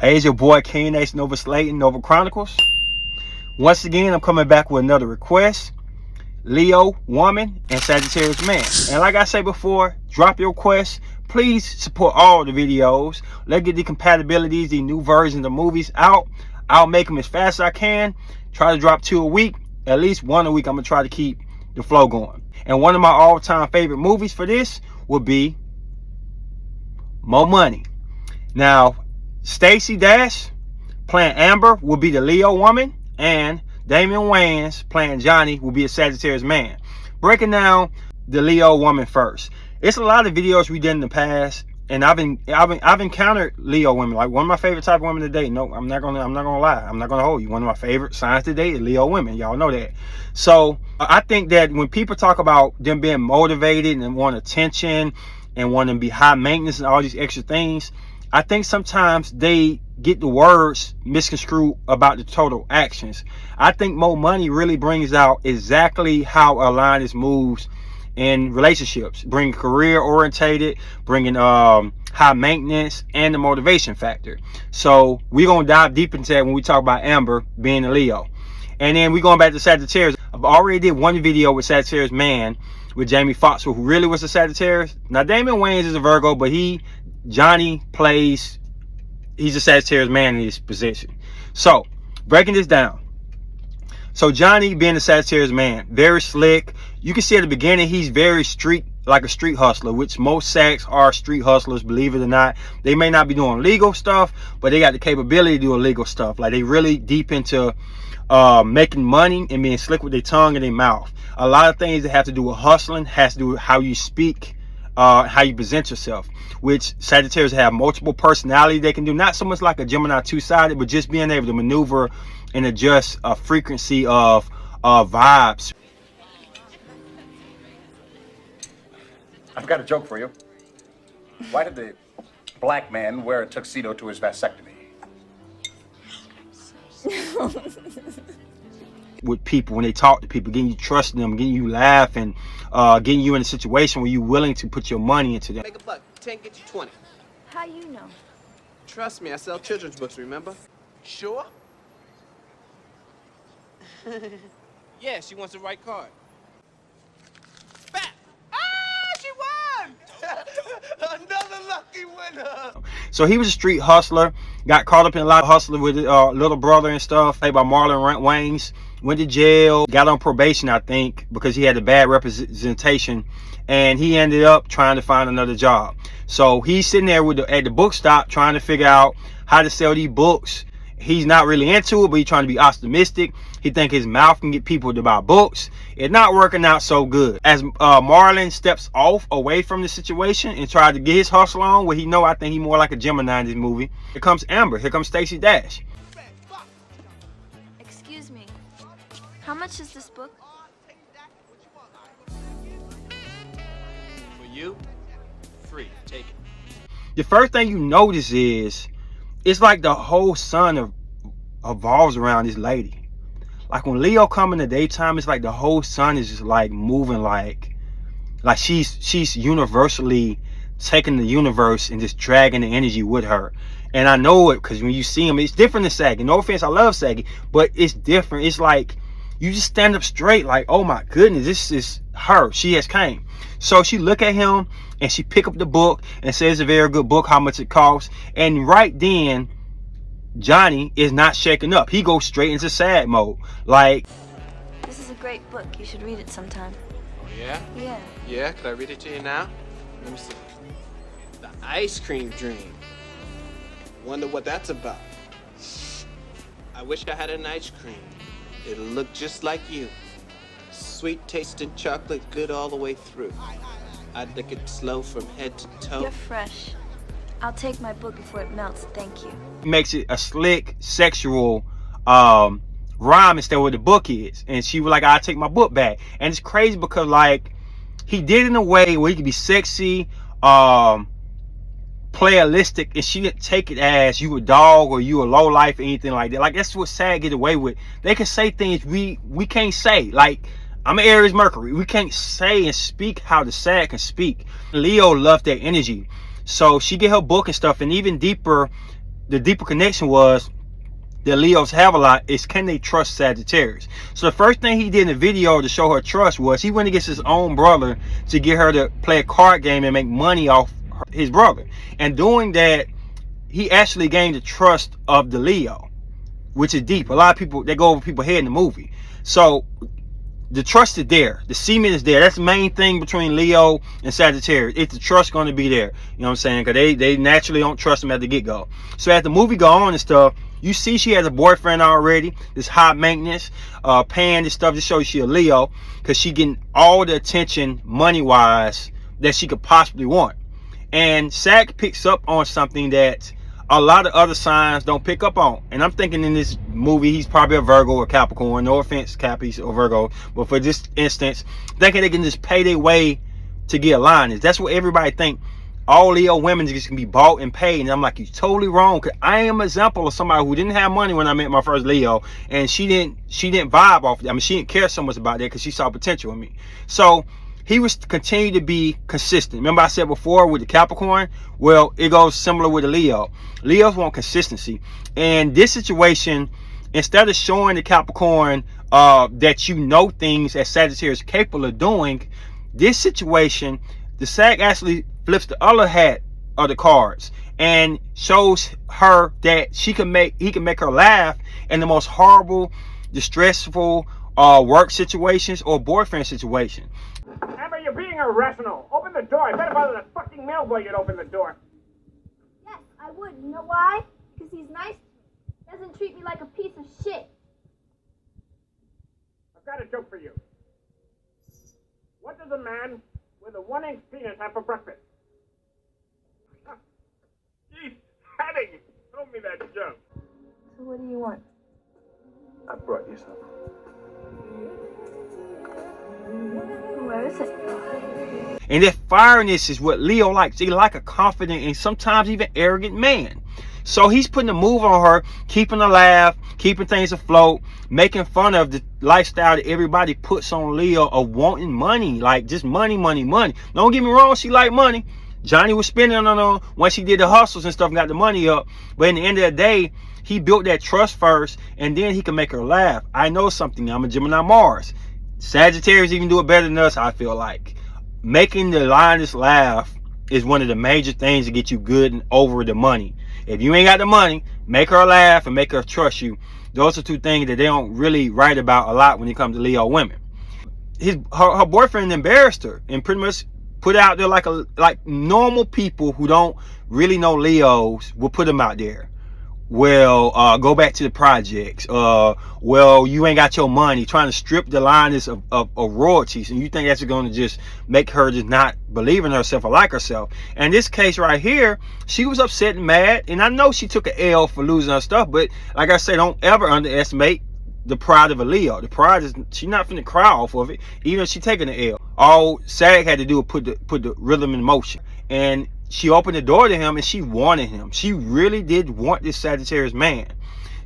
Hey, it's your boy King Nation Nova Slayton, Nova Chronicles. Once again, I'm coming back with another request. Leo woman and Sagittarius man. And like I said before, drop your requests. Please support all the videos. Let's get the compatibilities, the new versions of movies out. I'll make them as fast as I can. Try to drop 2 a week. At least 1 a week. I'm going to try to keep the flow going. And one of my all-time favorite movies for this would be Mo Money. Now, Stacey Dash playing Amber will be the Leo woman, and Damian Wayans playing Johnny will be a Sagittarius man. Breaking down the Leo woman first. It's a lot of videos we did in the past, and I've encountered Leo women. Like, one of my favorite type of women to date. No, I'm not gonna lie. I'm not gonna hold you. One of my favorite signs to date is Leo women. Y'all know that. So I think that when people talk about them being motivated and want attention and want to be high maintenance and all these extra things, I think sometimes they get the words misconstrued about the total actions. I think Mo Money really brings out exactly how a line is moves in relationships, bringing career orientated, bringing high maintenance, and the motivation factor. So we're gonna dive deep into that when we talk about Amber being a Leo. And then we're going back to Sagittarius. I've already did one video with Sagittarius man with Jamie Foxx, who really was a Sagittarius. Now Damian Wayans is a Virgo, but Johnny plays, he's a Sagittarius man in his position. So breaking this down. So Johnny being a Sagittarius man, very slick. You can see at the beginning he's very street, like a street hustler, which most Sags are street hustlers, believe it or not. They may not be doing legal stuff, but they got the capability to do illegal stuff. Like, they really deep into making money and being slick with their tongue and their mouth. A lot of things that have to do with hustling has to do with how you speak, how you present yourself, which Sagittarius have multiple personalities they can do. Not so much like a Gemini two-sided, but just being able to maneuver and adjust a frequency of vibes. I've got a joke for you. Why did the black man wear a tuxedo to his vasectomy? With people, when they talk to people, getting you trusting them, getting you laughing, getting you in a situation where you're willing to put your money into them. Make a buck. 10 get you 20. How you know? Trust me, I sell children's books, remember? Sure? Yeah, she wants the right card. Bat! Ah, she won! Another lucky winner! So he was a street hustler, got caught up in a lot of hustling with his little brother and stuff, played by Marlon Wayans. Went to jail, got on probation, I think, because he had a bad representation, and he ended up trying to find another job. So he's sitting there at the book stop trying to figure out how to sell these books. He's not really into it, but he's trying to be optimistic. He think his mouth can get people to buy books. It's not working out so good. As Marlon steps off away from the situation and tried to get his hustle on, where I think he's more like a Gemini in this movie. Here comes Amber. Here comes Stacey Dash. Excuse me. How much is this book? For you, free. Take it. The first thing you notice is it's like the whole sun evolves around this lady. Like, when Leo come in the daytime, it's like the whole sun is just like moving, like she's universally taking the universe and just dragging the energy with her. And I know it because when you see him, it's different than Saggy. No offense, I love Saggy, but it's different. It's like you just stand up straight, like, oh my goodness, this is her. She has came. So she look at him and she pick up the book and says it's a very good book, how much it costs. And right then, Johnny is not shaking up. He goes straight into sad mode. Like, This is a great book. You should read it sometime. Oh, yeah? Yeah. Yeah, could I read it to you now? Let me see. The Ice Cream Dream. Wonder what that's about. I wish I had an ice cream. It'll look just like you. Sweet tasting chocolate, good all the way through. I'd lick it slow from head to toe. You're fresh. I'll take my book before it melts, thank you. makes it a slick sexual rhyme instead of what the book is. And she was like, I'll take my book back. And it's crazy because, like, he did it in a way where he could be sexy, playalistic, and she didn't take it as you a dog or you a low life or anything like that. Like, that's what Sag get away with. They can say things we can't say. Like, I'm an Aries Mercury. We can't say and speak how the Sag can speak. Leo loved that energy. So she get her book and stuff, and even deeper the deeper connection was that Leos have a lot is, can they trust Sagittarius? So the first thing he did in the video to show her trust was he went against his own brother to get her to play a card game and make money off his brother. And doing that, he actually gained the trust of the Leo, which is deep. A lot of people, they go over people's head in the movie. So the trust is there. The semen is there. That's the main thing between Leo and Sagittarius. It's the trust going to be there. You know what I'm saying? Because they naturally don't trust him at the get-go. So as the movie go on and stuff, you see she has a boyfriend already. This high maintenance, paying this stuff to show she a Leo. Because she getting all the attention money-wise that she could possibly want. And Sag picks up on something that a lot of other signs don't pick up on. And I'm thinking in this movie, he's probably a Virgo or Capricorn. No offense, Cappies or Virgo. But for this instance, thinking they can just pay their way to get aligned. That's what everybody think. All Leo women just can be bought and paid. And I'm like, you're totally wrong. Because I am an example of somebody who didn't have money when I met my first Leo. And she didn't vibe off it. I mean, she didn't care so much about that because she saw potential in me. So he was continue to be consistent. Remember I said before with the Capricorn? Well, it goes similar with the Leo. Leos want consistency. And this situation, instead of showing the Capricorn that you know things that Sagittarius is capable of doing, this situation, the Sag actually flips the other hat of the cards and shows her that he can make her laugh in the most horrible, distressful work situations or boyfriend situation. Amber, you're being irrational. Open the door. I bet if I was a fucking mail boy, you'd open the door. Yes, I would. You know why? Because he's nice to me. Doesn't treat me like a piece of shit. I've got a joke for you. What does a man with a 1-inch penis have for breakfast? Jeez, Hattie, told me that joke. So what do you want? I brought you some. Where is it? And that fireness is what Leo likes. He like a confident and sometimes even arrogant man. So he's putting a move on her, keeping her laugh, keeping things afloat, making fun of the lifestyle that everybody puts on Leo of wanting money. Like just money, money, money. Don't get me wrong, she like money. Johnny was spending on her once he did the hustles and stuff and got the money up. But in the end of the day, he built that trust first and then he can make her laugh. I know something. I'm a Gemini Mars. Sagittarius even do it better than us, I feel like. Making the lioness laugh is one of the major things to get you good and over the money. If you ain't got the money, make her laugh and make her trust you. Those are two things that they don't really write about a lot when it comes to Leo women. Her boyfriend embarrassed her and pretty much put out there like normal people who don't really know Leos will put them out there. Well, go back to the projects. Well, you ain't got your money, trying to strip the lioness of royalties, and you think that's going to just make her just not believe in herself or like herself. And this case right here, she was upset and mad, and I know she took an L for losing her stuff, but like I said, don't ever underestimate the pride of a Leo. The pride is, she's not finna cry off of it, even if she taking the L. All Sag had to do was put the rhythm in motion. And she opened the door to him and she wanted him. She really did want this Sagittarius man.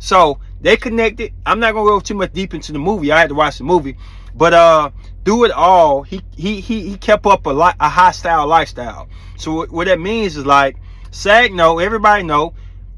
So they connected. I'm not gonna go too much deep into the movie. I had to watch the movie. But through it all, he kept up a high style lifestyle. So what that means is like Sag know, everybody know,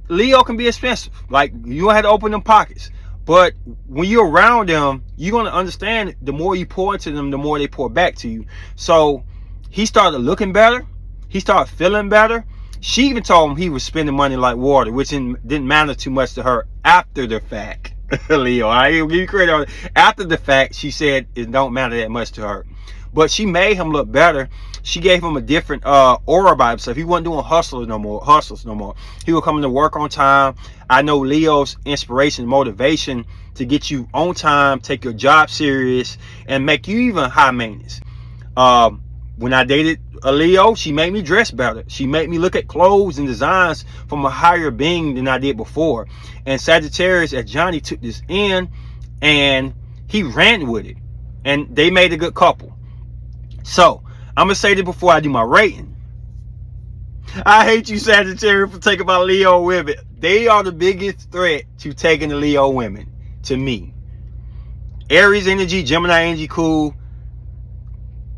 Leo can be expensive. Like you don't have to open them pockets. But when you're around them, you're gonna understand the more you pour into them, the more they pour back to you. So he started looking better. He started feeling better. She even told him he was spending money like water, which didn't matter too much to her after the fact. Leo, I give you credit on it. After the fact, she said it don't matter that much to her. But she made him look better. She gave him a different aura by himself. He wasn't doing hustles no more. He would come to work on time. I know Leo's inspiration, motivation to get you on time, take your job serious, and make you even high maintenance. When I dated a Leo, she made me dress better. She made me look at clothes and designs from a higher being than I did before. And Sagittarius, as Johnny took this in and he ran with it. And they made a good couple. So, I'm going to say this before I do my rating. I hate you, Sagittarius, for taking my Leo women. They are the biggest threat to taking the Leo women, to me. Aries energy, Gemini energy, cool.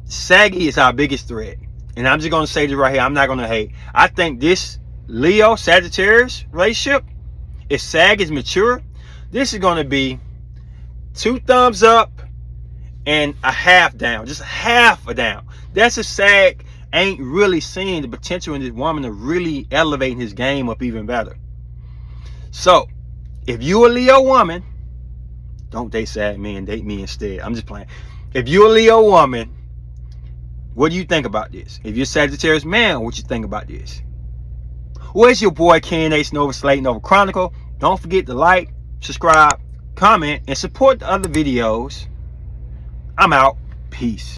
Saggy is our biggest threat. And I'm just going to say this right here. I'm not going to hate. I think this Leo Sagittarius relationship, if Sag is mature, this is going to be 2 thumbs up and a half down, just half a down. That's if Sag ain't really seeing the potential in this woman to really elevating his game up even better. So if you a Leo woman, don't date Sag men, date me instead. I'm just playing. If you're a Leo woman, what do you think about this? If you're a Sagittarius man, what you think about this? Well, it's your boy Ken Ace Nova Slate Nova Chronicle. Don't forget to like, subscribe, comment, and support the other videos. I'm out. Peace.